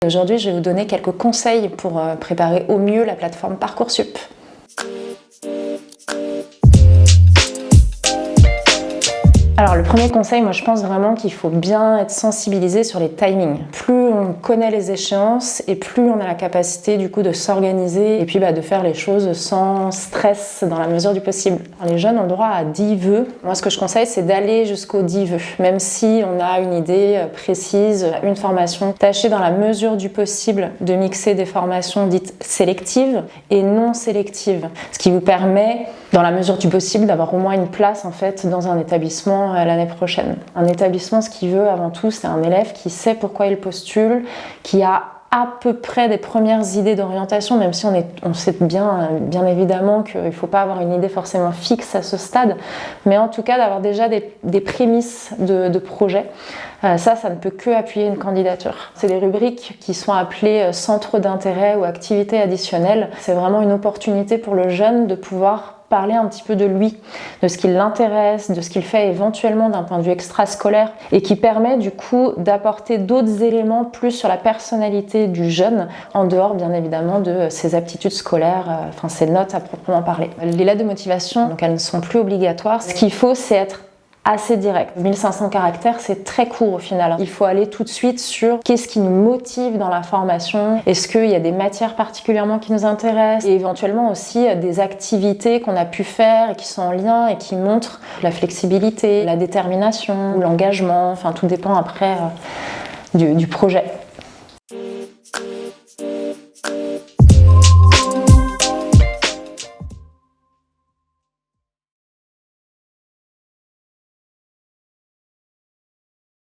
Aujourd'hui, je vais vous donner quelques conseils pour préparer au mieux la plateforme Parcoursup. Alors le premier conseil, moi je pense vraiment qu'il faut bien être sensibilisé sur les timings. Plus on connaît les échéances et plus on a la capacité du coup de s'organiser et puis de faire les choses sans stress dans la mesure du possible. Alors, les jeunes ont le droit à 10 vœux. Moi ce que je conseille c'est d'aller jusqu'aux 10 vœux. Même si on a une idée précise, une formation, tâchez dans la mesure du possible de mixer des formations dites sélectives et non sélectives. Ce qui vous permet dans la mesure du possible d'avoir au moins une place en fait dans un établissement l'année prochaine. Un établissement, ce qu'il veut avant tout, c'est un élève qui sait pourquoi il postule, qui a à peu près des premières idées d'orientation, même si on sait bien évidemment qu'il ne faut pas avoir une idée forcément fixe à ce stade, mais en tout cas d'avoir déjà des prémices de projet. Ça ne peut que appuyer une candidature. C'est des rubriques qui sont appelées centres d'intérêt ou activités additionnelles. C'est vraiment une opportunité pour le jeune de pouvoir parler un petit peu de lui, de ce qui l'intéresse, de ce qu'il fait éventuellement d'un point de vue extrascolaire et qui permet du coup d'apporter d'autres éléments plus sur la personnalité du jeune en dehors bien évidemment de ses aptitudes scolaires, ses notes à proprement parler. Les lettres de motivation, donc elles ne sont plus obligatoires. Ce qu'il faut c'est être assez direct. 1500 caractères, c'est très court au final. Il faut aller tout de suite sur qu'est-ce qui nous motive dans la formation, est-ce qu'il y a des matières particulièrement qui nous intéressent et éventuellement aussi des activités qu'on a pu faire et qui sont en lien et qui montrent la flexibilité, la détermination, l'engagement, tout dépend après du projet.